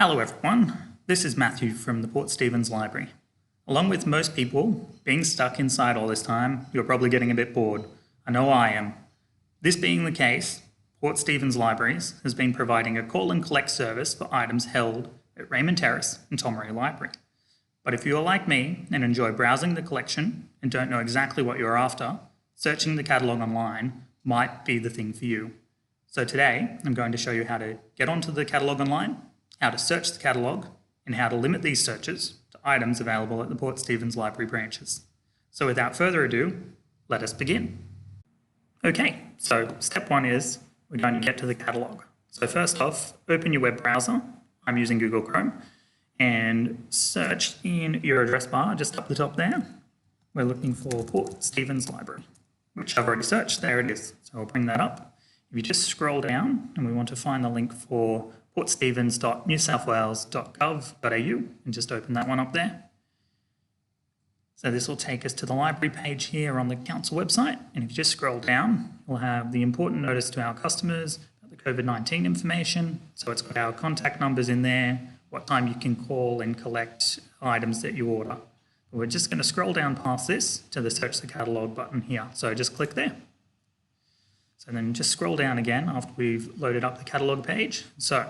Hello everyone, this is Matthew from the Port Stephens Library. Along with most people, being stuck inside all this time, you're probably getting a bit bored. I know I am. This being the case, Port Stephens Libraries has been providing a call and collect service for items held at Raymond Terrace and Tomaree Library. But if you are like me and enjoy browsing the collection and don't know exactly what you're after, searching the catalogue online might be the thing for you. So today, I'm going to show you how to get onto the catalogue online, how to search the catalogue, and how to limit these searches to items available at the Port Stephens Library branches. So without further ado, let us begin. Okay, so step one is we're going to get to the catalogue. So first off, open your web browser. I'm using Google Chrome, and search in your address bar just up the top there. We're looking for Port Stephens Library, which I've already searched. There it is. So I'll bring that up. If you just scroll down and we want to find the link for portstephens.newsouthwales.gov.au and just open that one up there. So this will take us to the library page here on the council website, and if you just scroll down, we'll have the important notice to our customers about the COVID-19 information. So it's got our contact numbers in there, what time you can call and collect items that you order. But we're just going to scroll down past this to the search the catalogue button here. So just click there. So then just scroll down again after we've loaded up the catalogue page. So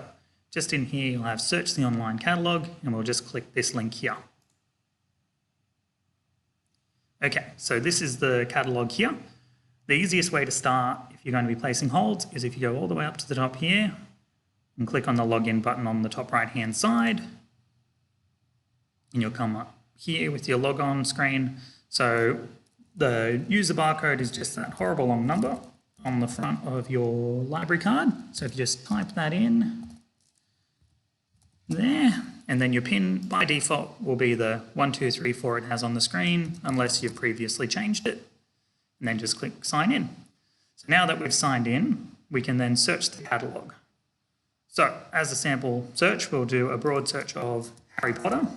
just in here, you'll have search the online catalogue, and we'll just click this link here. Okay, so this is the catalogue here. The easiest way to start if you're going to be placing holds is if you go all the way up to the top here and click on the login button on the top right hand side, and you'll come up here with your logon screen. So the user barcode is just that horrible long number on the front of your library card. So if you just type that in there, and then your PIN by default will be the 1234 it has on the screen, unless you've previously changed it, and then just click sign in. So now that we've signed in, we can then search the catalogue. So as a sample search, we'll do a broad search of Harry Potter.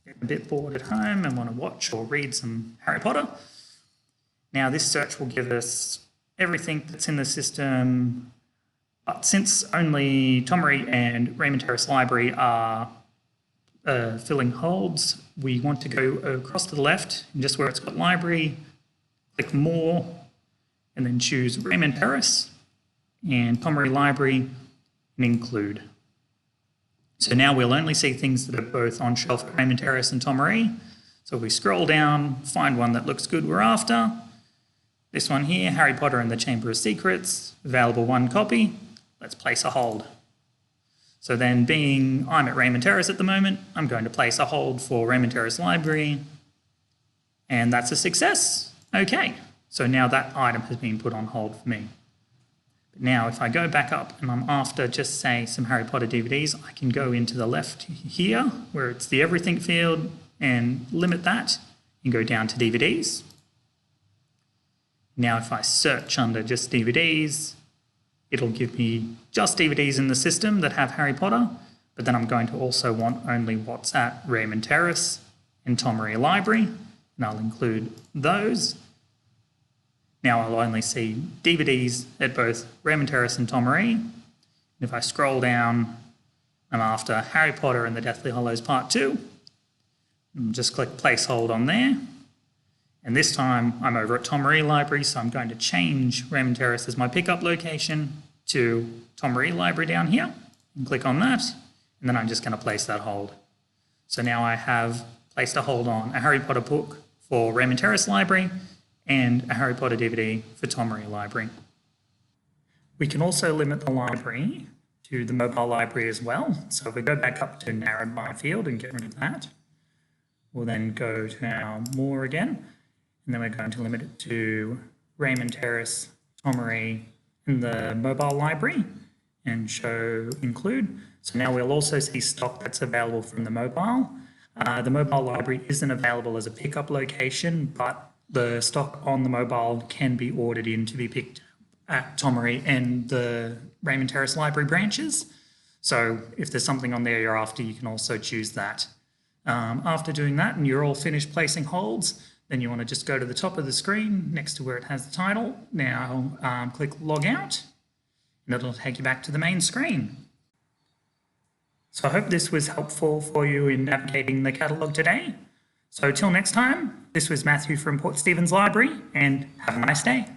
Getting a bit bored at home and want to watch or read some Harry Potter. Now this search will give us everything that's in the system, but since only Tomaree and Raymond Terrace Library are filling holds, we want to go across to the left, and just where it's got library, click more, and then choose Raymond Terrace and Tomaree Library and include. So now we'll only see things that are both on shelf at Raymond Terrace and Tomaree. So if we scroll down, find one that looks good we're after. This one here, Harry Potter and the Chamber of Secrets, available 1 copy. Let's place a hold. So then being I'm at Raymond Terrace at the moment, I'm going to place a hold for Raymond Terrace Library, and that's a success. Okay, so now that item has been put on hold for me. But now if I go back up and I'm after just say some Harry Potter DVDs, I can go into the left here where it's the everything field and limit that and go down to DVDs. Now if I search under just DVDs, it'll give me just DVDs in the system that have Harry Potter, but then I'm going to also want only what's at Raymond Terrace and Tomaree Library, and I'll include those. Now I'll only see DVDs at both Raymond Terrace and Tomaree. And if I scroll down, I'm after Harry Potter and the Deathly Hallows Part 2. And just click place hold on there. And this time I'm over at Tomaree Library, so I'm going to change Raymond Terrace as my pickup location to Tomaree Library down here, and click on that, and then I'm just going to place that hold. So now I have placed a hold on a Harry Potter book for Raymond Terrace Library and a Harry Potter DVD for Tomaree Library. We can also limit the library to the mobile library as well. So if we go back up to narrowed by field and get rid of that, we'll then go to our more again. And then we're going to limit it to Raymond Terrace, Tomaree, and the mobile library, and show include. So now we'll also see stock that's available from the mobile. The mobile library isn't available as a pickup location, but the stock on the mobile can be ordered in to be picked at Tomaree and the Raymond Terrace Library branches. So if there's something on there you're after, you can also choose that. After doing that and you're all finished placing holds, then you want to just go to the top of the screen next to where it has the title. Now click log out, and it'll take you back to the main screen. So I hope this was helpful for you in navigating the catalogue today. So till next time, this was Matthew from Port Stephens Library, and have a nice day.